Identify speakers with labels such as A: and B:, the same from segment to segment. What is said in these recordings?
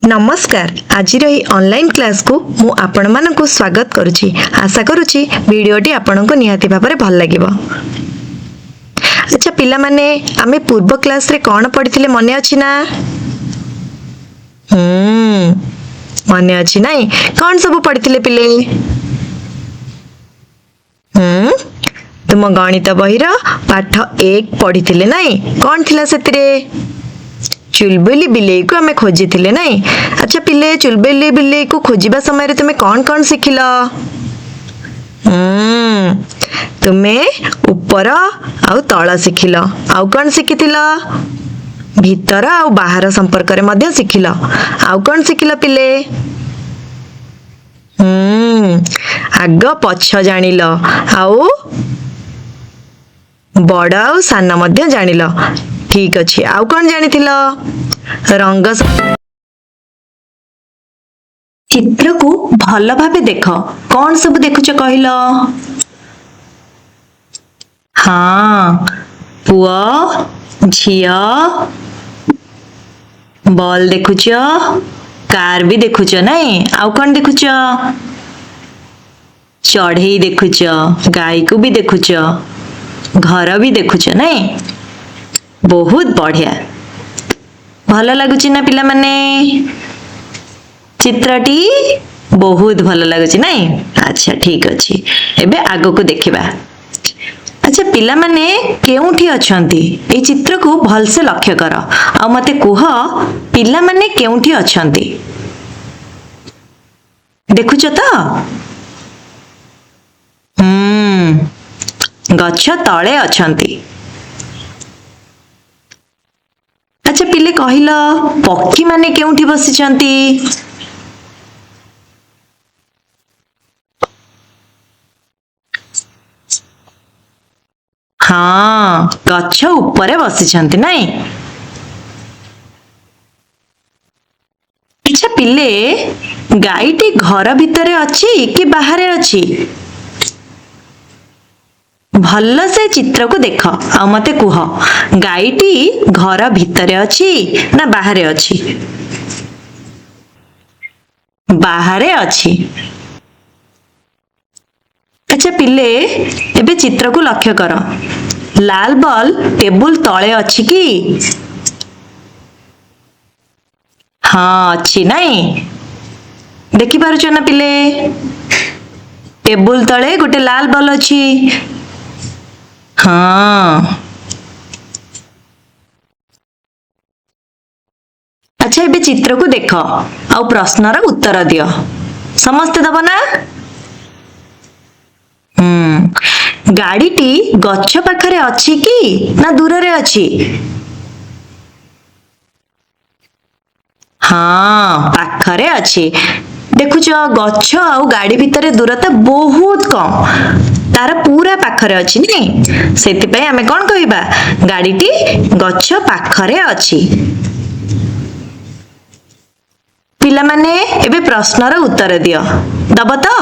A: नमस्कार आज online class को मु आपण मानक स्वागत करुछि। आशा करुछि वीडियोटी आपण को निहाती भाव में भल लगे। अच्छा पिला माने आमे पूर्व क्लास रे कौन पढ़िथिले मने अछि ना? मने अछि नाही? कौन सब पढ़िथिले पिले? तुम गणित बहिर पाठ 1 पढ़िथिले नाही? कौन थिला सेतिरे? चुलबुली बिलेई को हमें खोजी थिले नहीं? अच्छा पिले चुलबुली बिलेई को खोजिबा समय रे तुमे कौन कौन सिखिला? तुमे ऊपर आउ तळ सिखिला। आउ कौन सिखिथिला? भीतर आउ बाहर संपर्क रे मध्य सिखिला। आउ कौन सिखिला पिले? आग पछ जानिल। आउ बड़ आउ सान मध्य जानिल। ठीक अच्छे। आउ कौन जानिथिल? रंग चित्र को भल भावे देख। कौन सब देखुच कहिल? हाँ पुआ झिया बॉल देखुच, कार भी देखुच नहीं? आउ कौन देखुच? चढ़ई देखुच, गाय को भी देखुच, घर भी देखुच नहीं? बहुत बढ़िया। भल लगुच ना पिला माने? चित्रटी बहुत भल लगुच नहीं? अच्छा ठीक अच्छी। एबे आगो को देखिबा। अच्छा पिला माने केउठी अछंती? ए चित्र को भल से लक्ष्य कर। आ मते कुह पिला माने केउठी अछंती? देखुच तो? गच्छ तळे अछंती। अच्छा पिले कहिल पक्षी माने केउठी बसिचंती? हाँ गच्छ ऊपर बसिचंती नहीं? अच्छा पिले गाईटी घर भितरे अछि कि बाहरे अछि? भल से चित्र को देख आ मते कुह गाईटी घर भितरे अछि ना बाहरे अछि? बाहरे अछि। अच्छा पिले एबे चित्र को लक्ष्य कर। लाल बॉल टेबुल तळे अछि कि? हाँ अच्छी नहीं? देखि पारुछ ना पिले? टेबुल तळे गोटे लाल बॉल अछि। हाँ अच्छा एबे चित्र को देख आउ प्रश्नर उत्तर दियो। समस्ते दब ना? गाड़ीटी गच्छ पाखरे अछि कि ना दूर रे अछि? हाँ पाखरे अछि। देखुच गच्छ आउ गाड़ी भितरे दूरता बहुत कम। तार पूरा पाखरे अछि नहीं? सेति पय हमें कोन कहिबा? गाड़ीटी गच्छ पाखरे अछि। पिला माने एबे प्रश्नर उत्तर दियो। दब तो?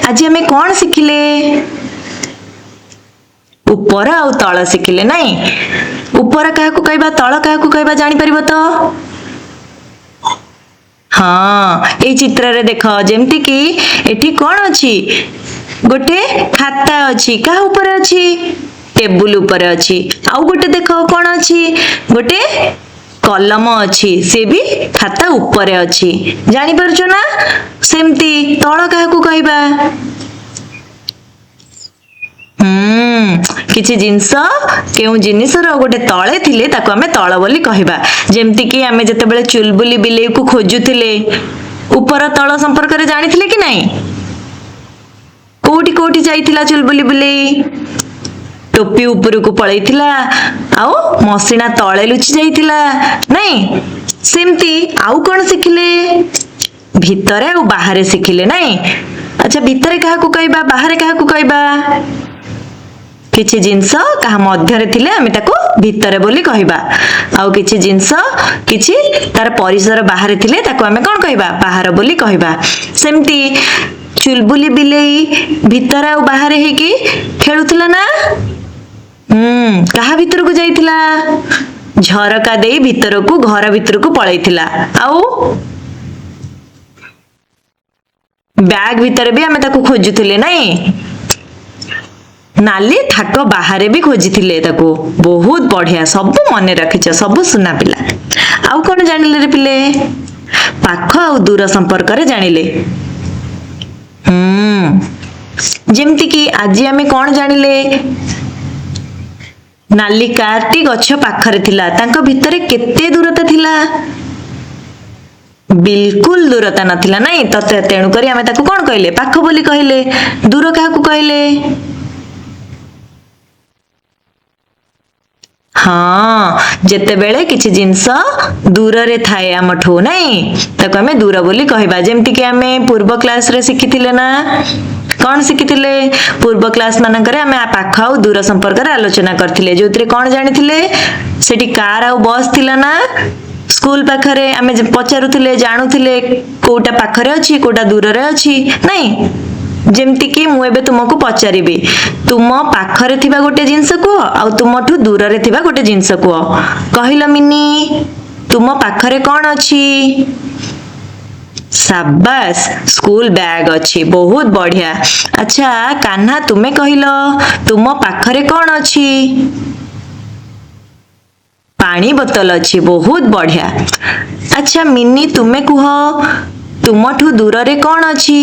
A: आज आमे कौन शिखिले ऊपर आउ तल शिखिले नहीं ऊपर क्या कहबा तल क्या कहबा जानी परिबो तो हाँ ये चित्र रे देख जेमती कि एठी कौन अछि गोटे खाता अछि का ऊपर अछि टेबुल ऊपर अछि आउ गोटे देख कौन अछि गोटे कलम अछि से भी खाता ऊपर अछि जानी परछो ना सेमती तळ काहाकू कहबा किछि जिंस केउ जिनिसर गोटे तळे थिले ताको हमें तळ बोली कहबा जेमती कि हमें जतेबेले चुलबुली बिलेई को खोजुथिले ऊपर तळ संपर्क रे जानिथिले कि नाही कोठी कोठी जाइथिला चुलबुली बिलेई टोपी ऊपर को पळैथिला आउ मसिना तळे लुचि जाइथिला नाही सेमती आउ कोन सिखिले भितरे और बाहर सिखिले नहीं अच्छा भितरे काहाकू कहबा बाहर काहाकू कहबा किछि जिंस कहा मध्य रे थिले आमे ताको भितरे बोली कहबा आउ किछि जिंस किछि तार परिसर बाहर थिले ताको आमे कोन कहबा बाहर बोली कहबा सेमती चुलबुली बिलेई भितर आ बाहर हे कि खेलुथिला ना कहा भितर को जाइथिला झरका देई भितर को घर भितर को पळैथिला आउ बैग भितर भी आमे ताको खोजुथिले नहीं नाली थाक बाहर भी खोजिथिले ताको बहुत बढ़िया सब मन रखिछ सब सुना पिला आउ कोन जानिले रे पिले पाख आ दूर संपर्क रे जानिले जेमती कि आज आमे कोन जानिले नाली कारटी गछ पाखरे थिला तांको भितरे केते दूरता थिला बिल्कुल दूरता नथिला नहीं तते तेणु करी आमे ताको कोन कहले पाख बोली कहले दूर काहाकू कहले हाँ जेते बेले किछि जिंस दूर रे थाए आमठो नहीं ताको हमें दूर बोली कहबा जेमती कि हमें पूर्व क्लास रे सिखिथिले ना कौन सिखिथिले पूर्व क्लास मानकरे हमें पाख आ दूर संपर्क रे आलोचना करथिले जोतरे कौन जानिथिले सेठी कार आ बस थिला ना स्कूल पाखरे हमें पचारुथिले जानुथिले कोटा पाखरे अछि कोटा दूर रे अछि नहीं जेमती कि मु एबे तुमको पचारिबी तुम पाखरे थिबा गोटे जिंस को आ तुमठु दूर रे थिबा गोटे जिंस को कहिलो मिनी तुम पाखरे कौन अछि शाबाश स्कूल बैग अछि बहुत बढ़िया अच्छा कान्हा तुमे कहिलो तुम पाखरे कौन अछि पानी बोतल अछि बहुत बढ़िया अच्छा मिनी तुमे कुह तुमठु दूर रे कौन अछि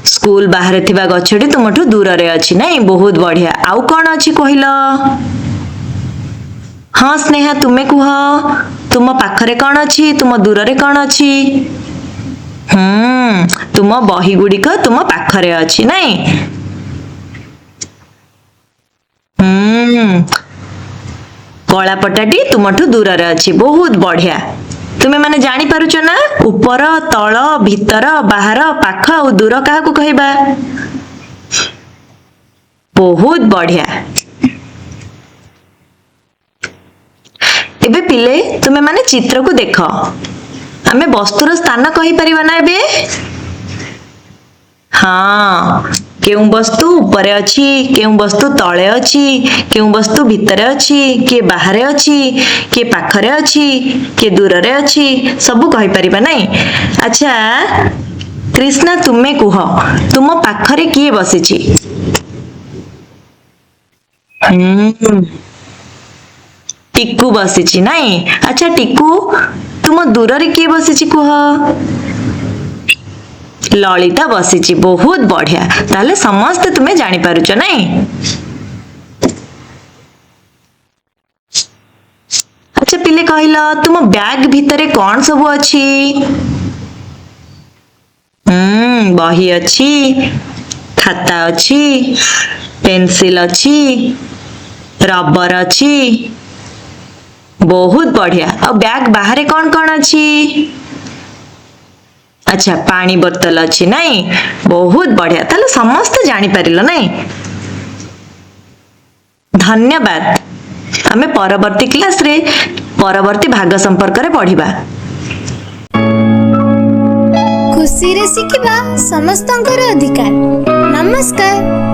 A: स्कूल बाहर थिबा गछटी तुमठु दूर रे अछि नहीं बहुत बढ़िया आउ कोन अछि कहिलो हाँ स्नेहा तुमे कुह तुम पाखरे कौन अछि तुम दूर रे कौन अछि तुम बही गुड़िक तुम पाखरे अछि नहीं कला पटाटी तुमठु दूर रे अछि बहुत बढ़िया तुमे माने जानी पारुछ ना ऊपर तळ भीतर बाहर पाख और दूर काहाकू कहबा बहुत बढ़िया एबे पिले तुमे माने चित्र को देख आमे वस्तुर स्थान कहि परिबा ना एबे हाँ केउ वस्तु ऊपर अछि केउ वस्तु तळे अछि केउ वस्तु भितरे अछि के बाहरे अछि के पाखरे अछि के दूर रे अछि सब कहि परिबा नहीं अच्छा कृष्णा तुमे कुह तुम पाखरे किए बसिछि टिकू बसिछि नहीं अच्छा टिकू तुम दूर रे किए बसिछि कुह ललिता बसिछि बहुत बढ़िया ताले समस्त तुमे जानी पारुछ नहीं अच्छा पिले कहिला तुम बैग भितरे कौन सब अछि बही अछि खाता अछि पेंसिल अछि रबर अछि बहुत बढ़िया और बैग बाहर कौन कौन अछि अच्छा पानी बोतल अच्छी नहीं बहुत बढ़िया ताले समस्त जानी परिलो नहीं धन्यवाद आमे परवर्ती क्लास रे परवर्ती भाग संपर्क रे पढ़िबा।
B: ଖୁସିରେ ଶିଖିବା ସମସ୍ତଙ୍କର ଅଧିକାର। ନମସ୍କାର।